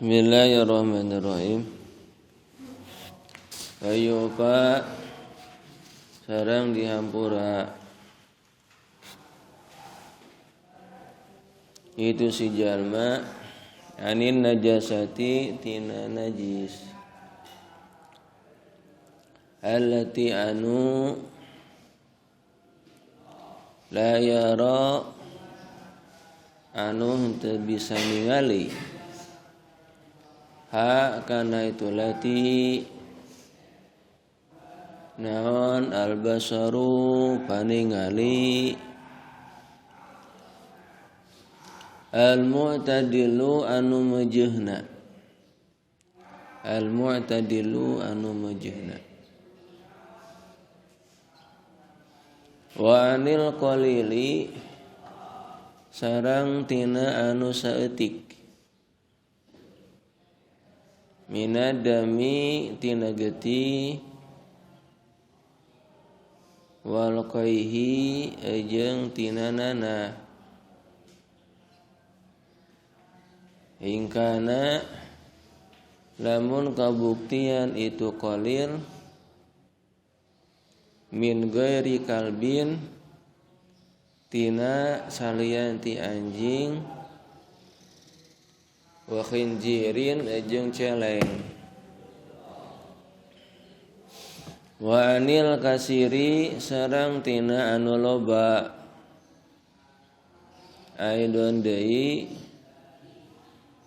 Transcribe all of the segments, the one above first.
Bismillahirrahmanirrahim. Kayupa sareng dihampura itu si jalma anin najasati tina najis allati anu la yara anu henteu bisa ningali ha kana itu lati naon albasaru paningali al-mu'tadilu anu mejehna wa anil qalili sareng tina anu saeutik minadami tina geti wal qaihi jeung tina nana ingkana lamun kabuktian itu qalil min ghairi kalbin tina salian ti anjing wa khinjirin jeung celeng wa anil kasiri sareng tina anu loba aidon deui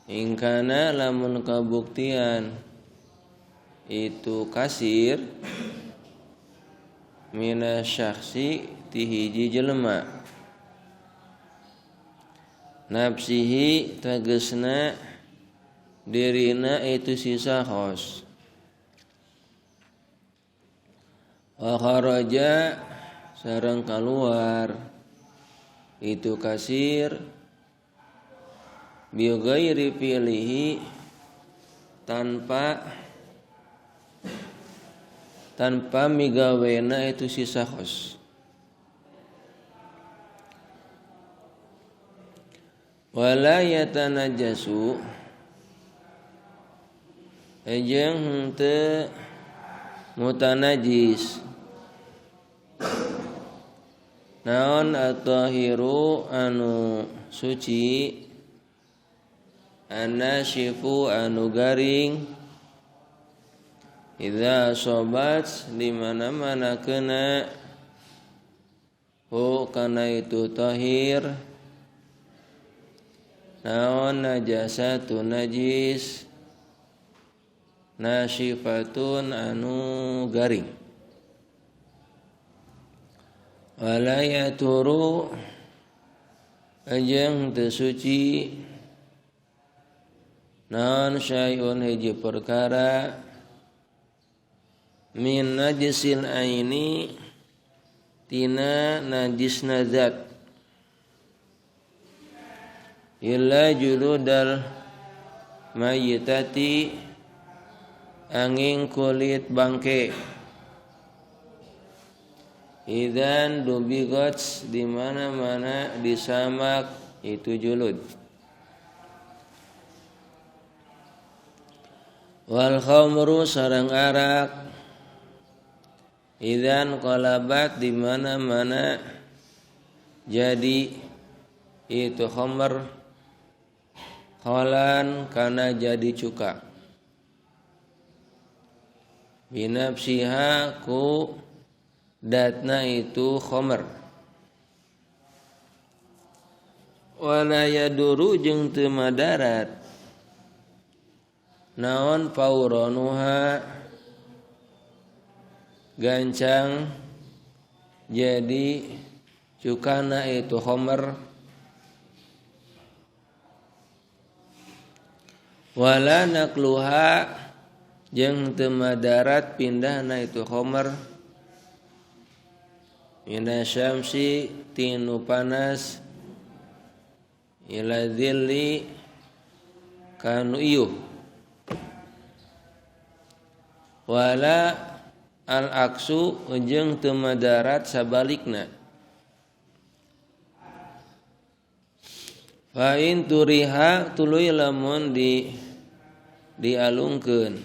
ingkana lamun kabuktian itu kasir mina syakhsi ti hiji jelema nafsihi tagesna dirina itu sisa khos wa kharaja sareng keluar itu kasir bi ghairi fi'lihi tanpa migawena itu sisa khos wala yatanajasu jeung henteu mutanajis naon at-tahiru anu suci anasyifu anu garing idza sobat di mana-mana kena kana itu tahir naon najasatun najis nasyifatun anu garing wala yaturu jeung teu suci naon syai'un hiji perkara min najisil aini tina najisna zat illa juludal mayyitati angin kulit bangke idan dubigot di mana-mana disamak itu julud wal khamru sareng arak idan qalabat di mana-mana jadi itu khamr kholan kana jadi cuka binafsiha ku datna itu khamr wala yaduru jeung teu madarat naon pauronuha gancang jadi cukana itu khamr wala nakluha jeung teu madarat pindahna itu khamr mina syamsi tinu panas ila dhilli kanu iyuh wala al-aksu jeung teu madarat sabalikna fa in turiha tuluy lamun di dialungkeun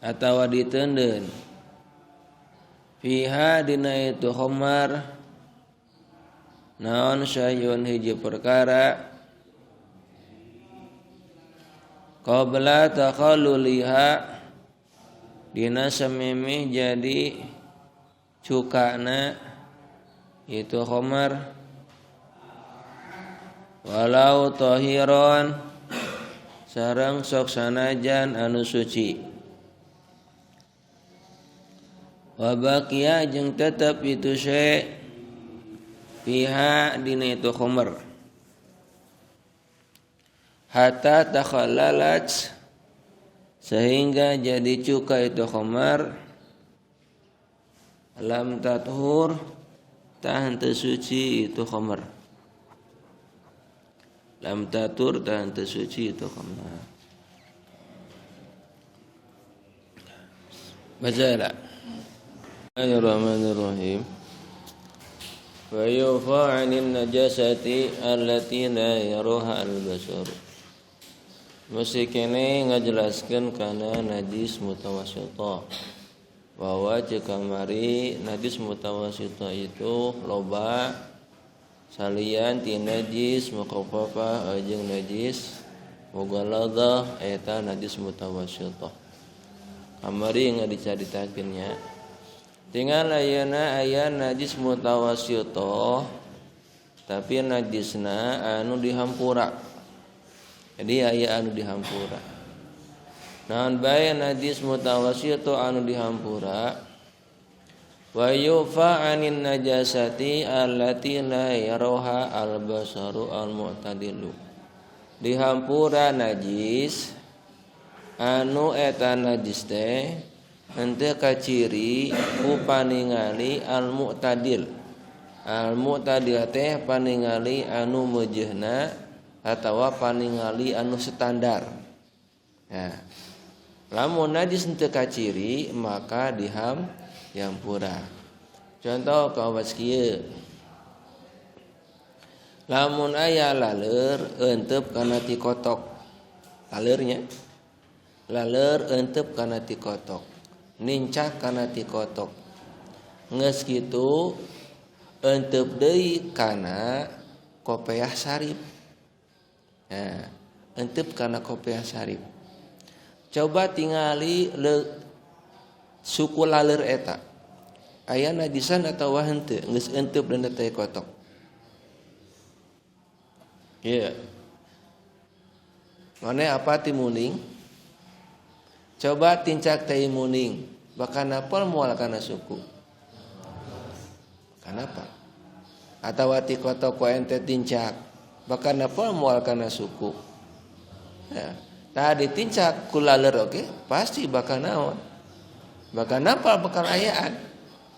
atawa diteundeun fiha dina itu khamar naon syai'un hiji perkara qabla takhalluliha dina samemeh jadi cukana itu khamar walau tahiron sareng sok sanajan anu suci wa baqiya jeung tetep itu syai' fiha dina itu khamar hatta takhallalat sehingga jadi cuka itu khamar lam tathur tahan tersuci itu khamar lam tatur tahan tersuci itu khamar bacalah Bismillahirrahmanirrahim wa yufa 'anil najasati allati la yaruha al-basar mesti kene ngajelaskeun kana najis mutawassithah bahwa cek kamari najis mutawassithah itu loba salian ti najis mukhafafah jeung najis mughalladah eta najis mutawassithah kamari ngadicaritakeun nya tinggal ayeuna aya najis mutawassithah tapi najisna anu dihampura jadi aya anu dihampura naon bae najis mutawassithah anu dihampura wa yufa 'anin najasati allati la yaroha al-basaru al-mu'tadilu dihampura najis anu eta najis teh henteu kaciri ku paningali al-mu'tadil al-mu'tadil teh paningali anu meujeuhna atawa paningali anu standar ya lamun najis henteu kaciri maka dihampura contoh kawas kieu lamun aya laleur euteup kana ti kotok laleurnya laleur euteup kana ti kotok nincak kana ti kotok geus kitu euteup deui kana kopeah sarip ya euteup kana kopeah sarip coba tingali suku laleur eta aya najisan atawa henteu geus euteup dina teh kotok ieu mane apa ti muning coba tincak teh muning bahkan apal moal kana suku kenapa atawa ti kotok ku ente tincak bahkan apal moal kana suku ya tah ditincak ku laleur oge pasti bakal naon bakal apal bakal ayaan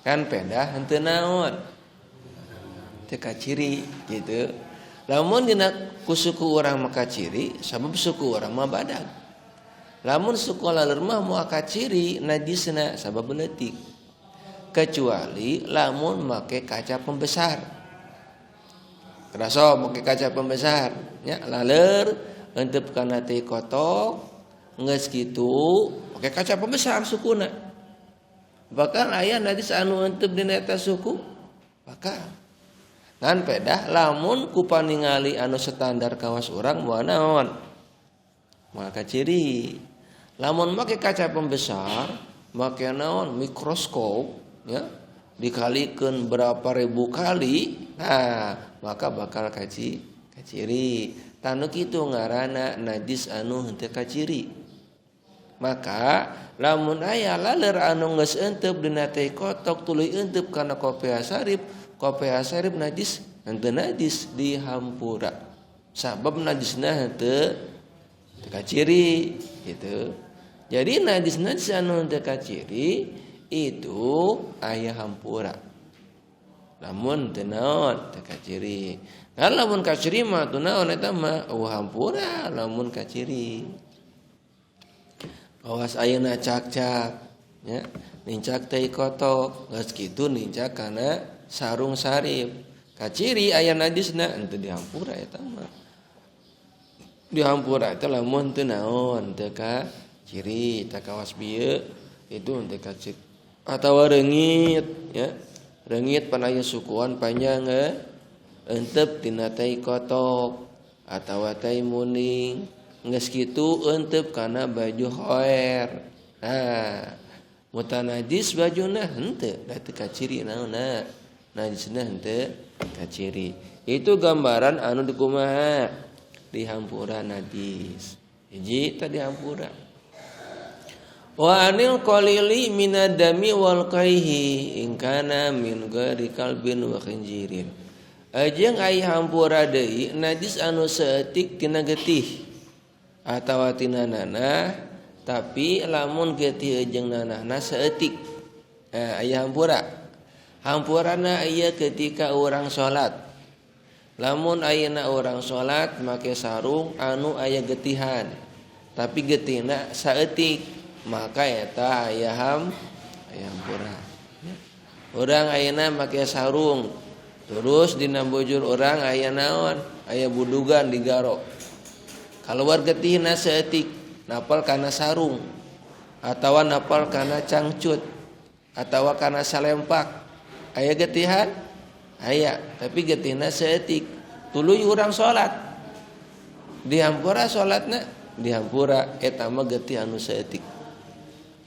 kan pedah henteu naon teu kaciri gitu lamun dina ku suku urang mah kaciri sabab suku urang mah badag lamun suku laleur mah moal kaciri najisna sabab leutik kecuali lamun make kaca pembesar raso make kaca pembesar nya laleur euteup kana teh kotok geus kitu make kaca pembesar sukuna bakal aya najis anu euteup dina eta suku bakal ngan pedah lamun ku paningali anu standar kawas urang moal naon moal kaciri lamun make kaca pembesar make naon mikroskop ya dikalikeun berapa ribu kali nah maka bakal kaciri tanu kitu ngaranna najis anu henteu kaciri maka lamun aya laleur anu geus euteup dina teh kotok tuluy euteup kana kopeah sarip najis henteu najis dihampura sabab najisna henteu kaciri gitu. Jadi najis anu teu kaciri itu aya hampura. Lamun teu naon teu kaciri. Kan lamun kaciri mah teu naon eta mah hampura lamun kaciri. Awas ayeuna cak-cak nya nincak teh kotok geus kitu nincak kana sarung sarip. Kaciri aya najisna henteu dihampura eta mah. dihampura teh lamun teu naon teu ka ciri teu kawas bieu itu teu ka ciri atawa reungit ya reungit pan aya sukuan panjang euteup tina tai kotok atawa tai muning geus kitu euteup kana baju khoer muta najis bajuna henteu da teu ka ciri naonna najisna henteu ka ciri itu gambaran anu dikumaha dihampura najis hiji tadi hampura wa anil qalili minadami wal qaihi in kana min ghairi kalbin wa khinjirin ajeng aya hampura deui najis anu saeutik tina getih atawa tina nanah tapi lamun getih jeung nanahna saeutik aya hampurana aya ketika urang salat lamun ayeuna urang salat make sarung anu aya getihan tapi getihna saeutik maka eta aya hampura urang ayeuna make sarung terus dina bujur urang aya naon aya budugan di garo kaluar getihna saeutik napal kana sarung atawa napal kana cangcut atawa kana salempak aya getihan aya tapi getihna saeutik tuluy urang salat dihampura salatna dihampura eta mah getih anu saeutik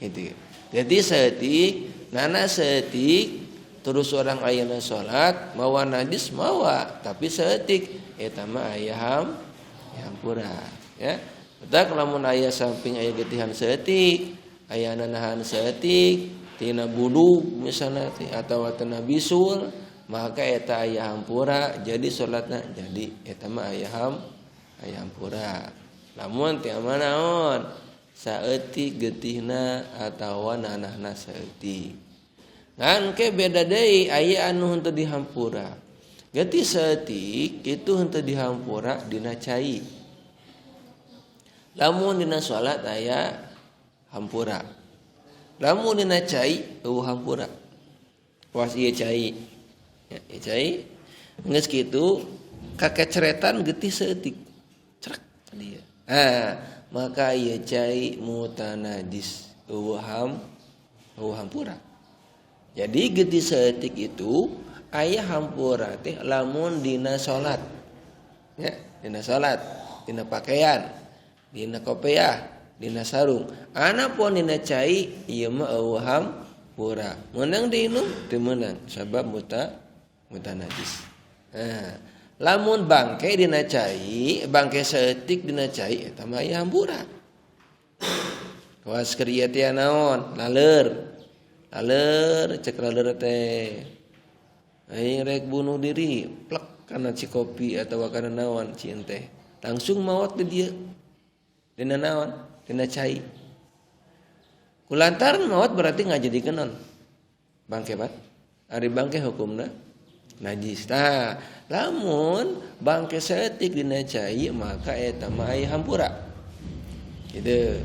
gitu getih saeutik nana saeutik terus orang ayeuna salat mawa najis mawa tapi saeutik eta mah aya hampura ya betak lamun aya samping aya getihan saeutik aya nanahan saeutik tina budug misalna atawa tina bisul maka eta aya hampura jadi salatna jadi eta mah aya hampura lamun teu naon saeutik getihna atawa nanahna saeutik ngan ke beda deui aya anu henteu dihampura getih saeutik itu henteu dihampura dina cai lamun dina salat aya hampura lamun dina cai hampura was ieu cai ya cai geus kitu kakeceretan getih saeutik cerak tadi maka ieu cai mutanajis hampura jadi getih saeutik itu aya hampura teh lamun dina salat ya dina salat dina pakaian dina kopiah dina sarung anapun dina cai ieu mah hampura meunang diinum teu meunang sabab mutanajis lamun bangke dina cai bangke saeutik dina cai eta mah aya hampura kawas keur ieu teh naon laleur cek laleur teh aing rek bunuh diri plek kana cikopi atawa kana naon cieun teh langsung maot di dieu dina naon dina cai kulantaran maot berarti ngajadikeun naon bangke bat ari bangke hukumna najis tah lamun bangke saeutik dina cai maka eta mah aya hampura kitu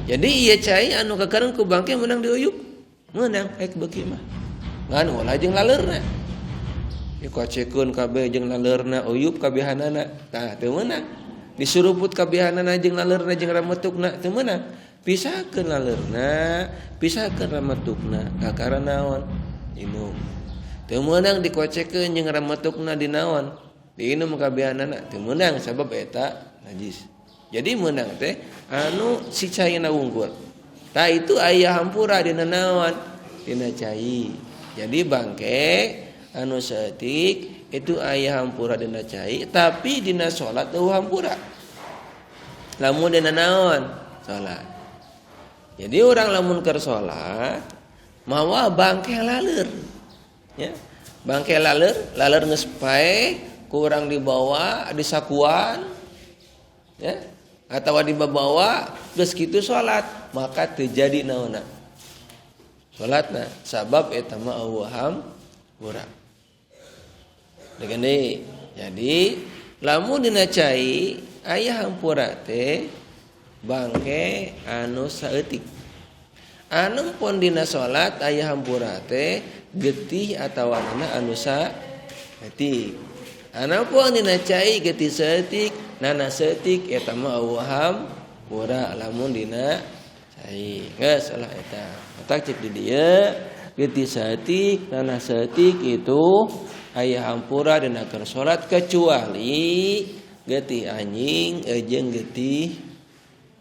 jadi ieu cai anu kakareng ku bangke meunang diuyuk meunang ek beuki mah ngan ulah jeung laleurna dikocekeun kabeh jeung laleurna uyup kabehanana tah teu meunang disuruput kabehanana jeung laleurna jeung rametukna teu meunang pisahkeun laleurna pisahkeun rametukna kakara naon inum teu meunang dikocekeun jeung rametukna dinaon diinum kabehanana teu meunang sabab eta najis jadi meunang teh anu si caina unggul tah itu aya hampura dina naon dina cai jadi bangke anu saeutik itu aya hampura dina cai tapi dina salat teu hampura lamun dina naon salat jadi urang lamun keur salat mawa bangke laleur ya bangke laleur geus pae ku urang dibawa di sakuan ya atawa dibawa geus kitu salat maka teu jadi naonna salatna sabab eta mah hampura degende jadi lamun dina cai aya hampura teh bangke anu saeutik anu pun dina salat aya hampura teh getih atawa anu saeutik Anapun dina cai geuti setik nana setik eta mah awham pura lamun dina cai geus salah eta otak cek di dieu geuti setik nana setik itu aya hampura dina keur salat kecuali geuti anjing jeung geuti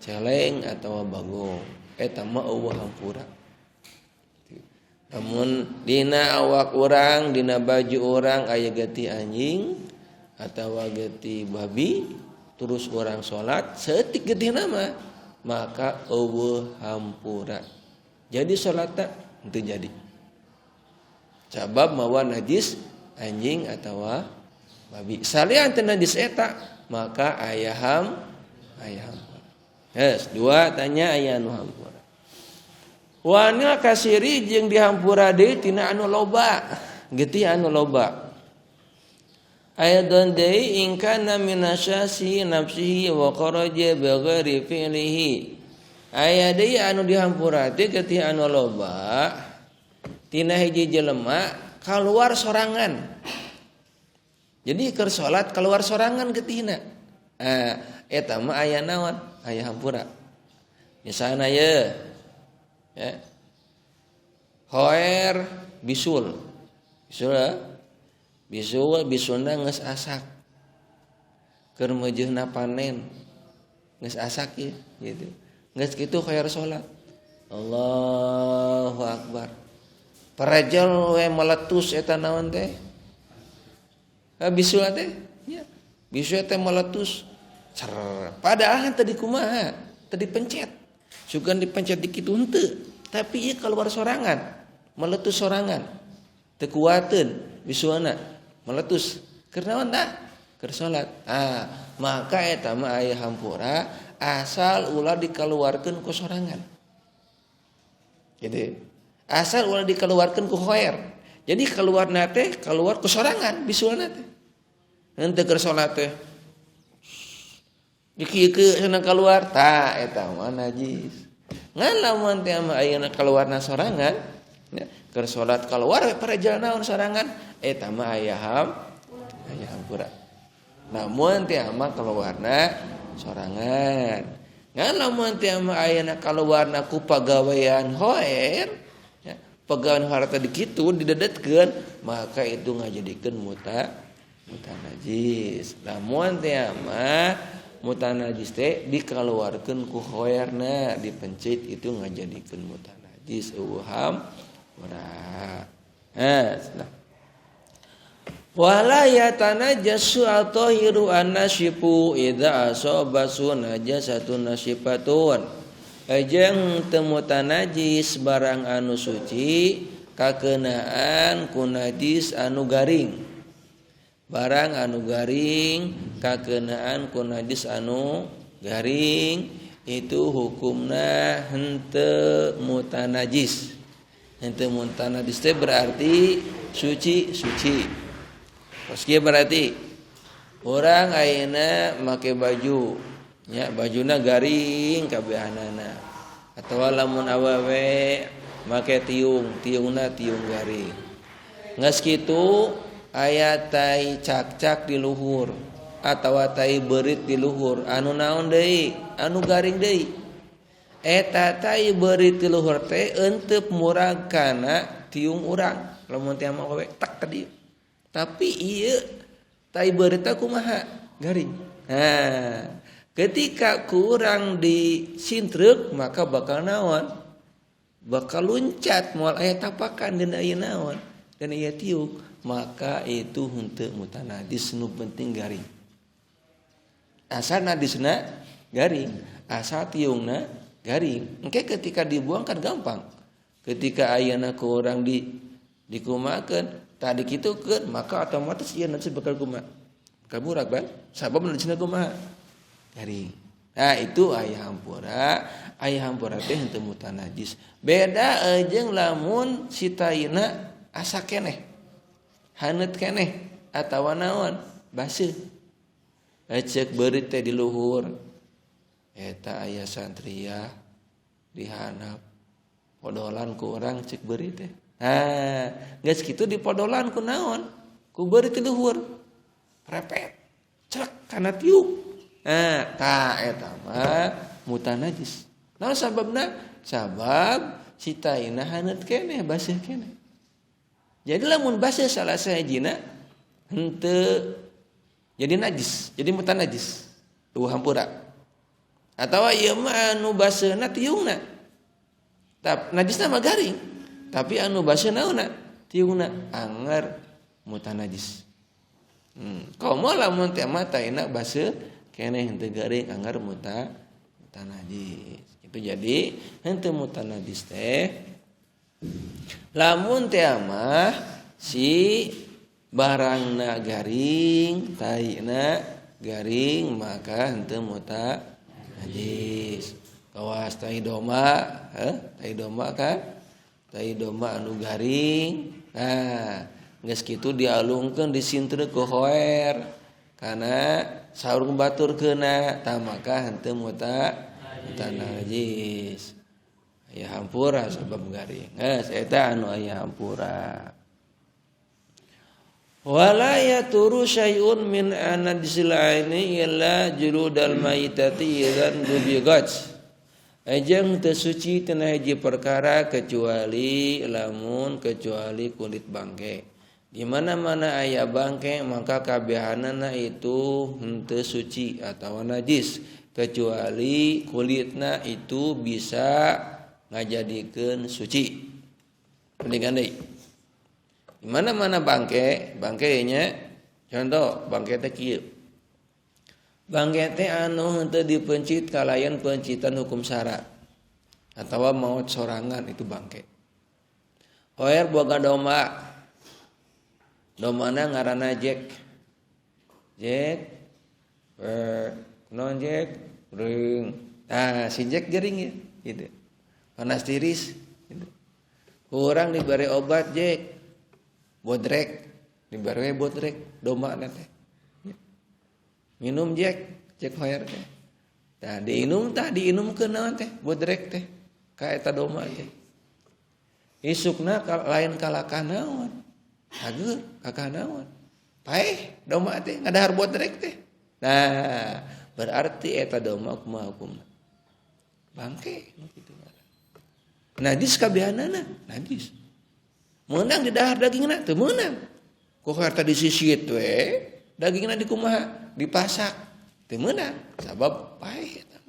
celeng atawa bagong eta mah eueuh hampura. Namun dina awak orang, dina baju orang aya geuti anjing atawa geuti babi, terus orang salat setik geutina mah maka eueuh hampura. Jadi salatna henteu jadi. Sabab mawa najis anjing atawa babi. Salian teu najis eta maka aya hampura. Yes, dua tanya aya anu hampura. Wana kasiri jeung dihampura deui tina anu loba, geuti anu loba. Aya don deui in kana minasyasi nafsihi wa kharaja bi ghairi fi'lihi. Aya deui anu dihampura teh geuti anu loba tina hiji jelema kaluar sorangan. Jadi keur salat kaluar sorangan geutina. Eta mah aya naon? Aya hampura. Misalna ye ya. Hoer bisul. Bisulna geus asak. Keur meujeuhna panen. Geus asak ieu gitu. Geus kitu hoer salat. Allahu akbar. Parajal we meletus eta naon teh? Bisul teh? Ya. Bisul teh meletus. Padahal tadi kumaha? Tadi pencet. Sugan dipencet dikit henteu, tapi ieu keluar sorangan, meletus sorangan. Teu kuateun bisulna meletus. Keur naon tah? Keur salat. Maka eta mah aya hampura asal ulah dikeluarkeun ku sorangan. Gitu. Asal ulah dikeluarkeun ku khoer. Jadi keluarna teh keluar ku sorangan bisulna teh. Henteu keur salat teh dikieukeu cenah keluar tah eta mah najis. Ngan lamun teh mah ayeuna keluarna sorangan ya keur salat keluar parajal naon sorangan eta mah aya hampura. Namun teh mah keluarna sorangan. Ngan lamun teh mah ayeuna keluarna ku pagawean hoer ya pagawean hoer teh dikitu didedetkeun maka itu ngajadikeun muta najis. Lamun teh mah mutanajis teh dikeluarkeun ku khoerna dipencit itu ngajadikeun mutanajis euham ora. Nah. Wala yatanajjasu at-tahiru an-nasyifu idza asaba najasatun nasyifatun. Jeung teu mutanajis barang anu suci kakeunaan ku najis anu garing. Barang anu garing kakeunaan ku najis anu garing itu hukumna henteu mutanajis. Henteu mutanajis teh berarti suci. Terus kieu berarti urang ayeuna make baju nya bajuna garing kabehanana atawa lamun awewe make tiungna tiung garing. Geus kitu aya tai cak-cak di luhur atawa tai beurit di luhur anu naon deui anu garing deui eta tai beurit di luhur teh euteup murag kana tiung urang lamun teh mah we tak ka dieu tapi ieu tai beurit teh kumaha garing. Ketika kurang disintreuk maka bakal naon bakal luncat moal aya tapakan dina ieu naon dan ieu tiung maka itu henteu mutanajis nu penting garing. Asal najisna garing, asal tiungna garing. Engke ketika dibuang kan gampang. Ketika ayeuna ku urang dikumakeun, tadi kitukeun maka otomatis ieu najis bakal kumaha? Kaburak ban, sabab najisna kumaha? Garing. Nah, itu aya hampura teh henteu mutanajis. Beda jeung lamun si taina asa keneh. Haneut keneh atawa naon baseuh cek beurit teh di luhur eta aya santria dihanap podolan ku urang cek beurit teh geus kitu dipodolan ku naon ku beurit di luhur repet cek kana tiuk. Nah, ta eta mah mutan najis. Naon sababna? Sabab si taina haneut keneh baseuh keneh. Jadi lamun baseuh salah sahijina henteu jadi najis, jadi mutan najis. Tuh hampura. Atawa ieu mah anu baseuhna tiungna. Tap najisna mah garing. Tapi anu baseuh naonna? Tiungna anger mutan najis. Komo lamun teh mah taina baseuh keneh henteu garing anger mutan najis. Itu jadi henteu mutan najis teh lamun teh mah si barangna garing, taina garing maka henteu mutan najis. Kawas tai doma, tai doma kan? Tai doma anu garing. Nah, geus kitu dialungkeun disintreuk ku hoer kana saur baturkeunna tah maka henteu mutan najis. Aya hampura sabab garing. Geus eta anu aya hampura. Wala yaturu syai'un min anadsil aini illa juludal maitati idzan dubigat. Ajeng teu suci teu hiji perkara kecuali kulit bangke. Di mana-mana aya bangke maka kabehanana itu henteu suci atau najis kecuali kulitna itu bisa ngajadikeun suci. Mendingan deui. Di mana-mana bangke nya contoh bangke teh kieu. Bangke teh anu henteu dipencit kalayan pencitan hukum syara atawa maot sorangan itu bangke. Hoer boga domba. Domana ngaranna Jack. Non Jack ring. Nah, si Jack gering ya gitu. Panas tiris gitu. Urang diberi obat Jack. Bodrek, diberi bodrek domba teh. Minum Jack hoer teh. Tah diinumkeun naon teh? Bodrek teh. Ka eta domba teh. Isukna lain kalakah naon? Hageur kakah naon? Paeh domba teh ngadahar bodrek teh. Nah, berarti eta domba kumaha hukumna? Bangke kitu. Najis kabehanana, najis. Meunang di dahar dagingna teu meunang. Ku harta disisit we, dagingna dikumaha? Dipasak. Teu meunang sabab paeh eta.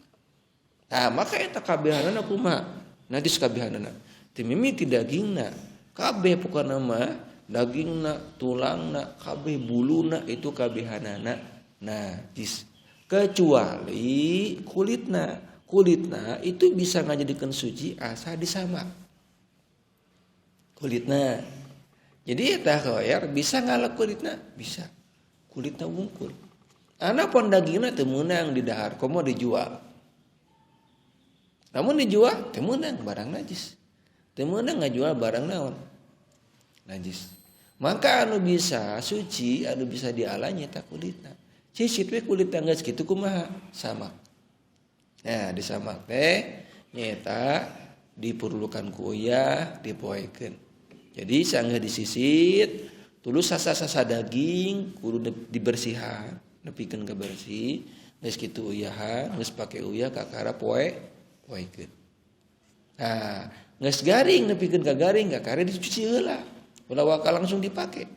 Tah maka eta kabehanana kumaha? Najis kabehanana. Teu mimiti dagingna. Kabeh pokona mah dagingna, tulangna, kabeh buluna itu kabehanana najis. Kecuali kulitna. Kulitna itu bisa ngajadikeun suci asa disamak. Kulitna. Jadi eta hoer bisa ngalak kulitna? Bisa. Kulitna wungkul. Anapun dagingna teu meunang didahar, komo dijual. Namun dijual teu meunang barang najis. Teu meunang ngajual barang naon? Najis. Maka anu bisa suci, anu bisa diala nyata kulitna. Cicit we kulitna geus kitu kumaha? Samak. Nah, disamak teh nyata diperlukan ku uyah dipoekeun. Jadi sanggeus disisit, tulus sasa-sasa daging kudu dibersihan, nepikeun ka bersih, geus kitu uyahan, geus pake uyah kakara poekeun. Nah, geus garing nepikeun ka garing, kakara dicuci heula. Ulah waka langsung dipake.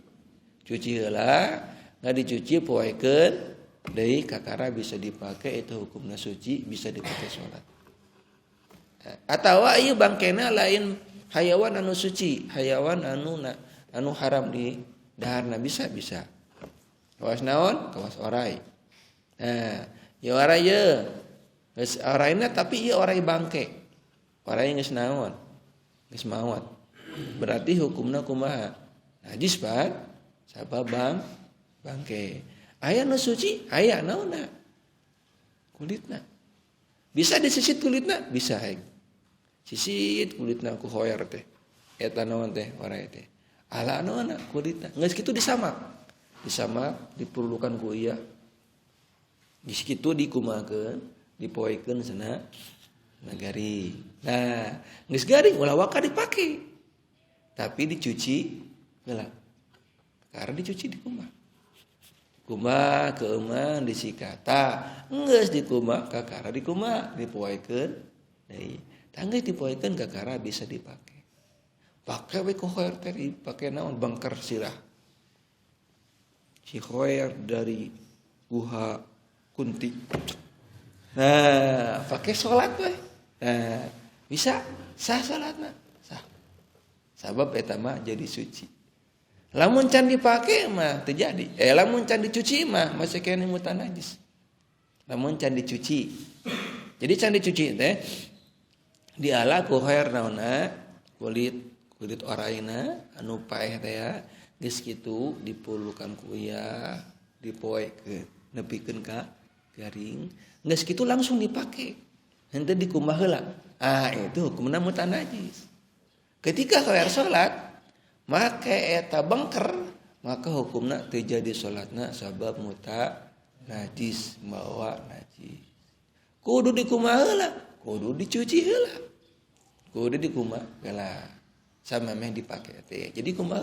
Cuci heula, dicuci poekeun. Deui kakara bisa dipakai itu hukumna suci bisa dipakai salat. Atawa ieu bangkena lain hayawan anu suci, hayawan anu haram di daharna bisa. Kawas naon? Kawas orai. Nah, ieu orai ye. Geus oraina tapi ieu orai bangke. Orai geus naon? Geus maot. Berarti hukumna kumaha? Najis pan sabab bangke. Aya nu suci, aya naonna? Kulitna. Bisa disisit kulitna? Bisa haeng. Sisit kulitna ku hoer teh. Eta naon teh warai teh. Ala naonna kulitna. Geus kitu disamak. Disamak diperlukan ku ieu. Geus kitu dikumakeun, dipoekeun cenah nagari. Nah, geus garing ulah waka dipake. Tapi dicuci heula. Karena dicuci di kumaha? kumaha keumah disikata geus dikumaha kakara dikumaha dipoekeun deui tanggeus dipoekeun kakara bisa dipake pake we koher teh dipake naon bangker sirah si koher dari guha kunti nah pake salat we nah bisa sah salatna sah sabab eta mah jadi suci lamun can dipake mah terjadi lamun can dicuci mah masih kene mutan najis lamun can dicuci jadi can dicuci teh diala ku hair naonna kulit oraina anu paeh teh ya geus kitu dipulukan ku ieu dipoekeun nepikeun ka garing geus kitu langsung dipake henteu dikumbah heula itu hukumna mutan najis ketika hair salat make eta bangker maka hukumna teu jadi salatna sabab muta najis bawa najis kudu dikumaha heula kudu dicuci heula kudu dikumaha heula sama meh dipake teh jadi kumaha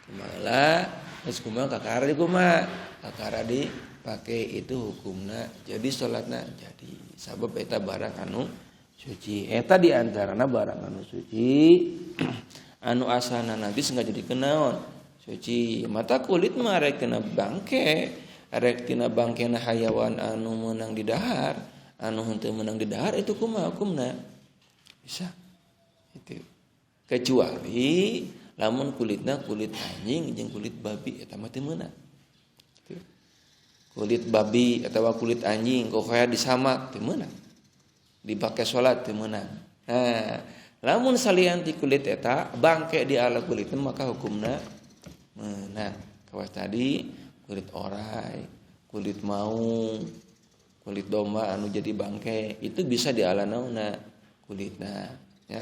heula geus kumaha kakara dikumaha kakara dipake itu hukumna jadi salatna jadi sabab eta barang anu suci eta di antarana barang anu suci anu asana najis enggak jadi kenaon suci mata kulit mah rek kena bangke rek tina bangkena hayawan anu meunang di dahar anu henteu meunang di dahar itu kumaha hukumna bisa itu kecuali lamun kulitna kulit anjing jeung kulit babi eta mah teu meunang kulit babi atawa kulit anjing kok kaya disamak teu meunang dipake salat teu meunang lamun salianti kulit eta bangke di ala kulit maka hukumna meunang kawas tadi kulit orai kulit maung kulit domba anu jadi bangke itu bisa di ala naonna kulitna ya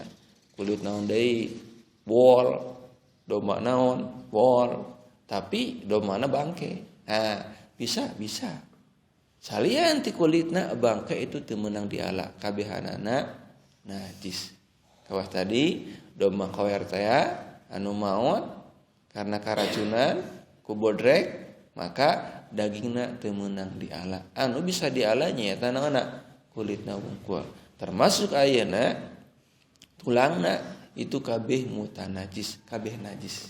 kulit naon deui wol domba naon wol tapi dombana bangke bisa salianti kulitna bangke itu teu meunang di ala kabehanana najis kawas tadi domba kower teh anu maot karena karacunan ku bodrek maka dagingna teu meunang diala anu bisa diala nyaeta naonna kulitna wungkul termasuk ayeuna tulangna itu kabeh mutanajis kabeh najis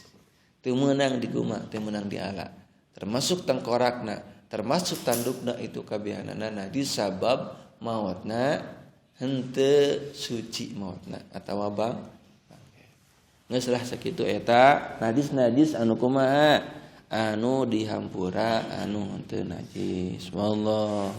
teu meunang dikumaha teu meunang diala termasuk tengkorakna termasuk tandukna itu kabehanana najis sabab maotna henteu suci mautna atawa geus lah sakitu eta najis anu kumaha anu dihampura anu henteu najis wallah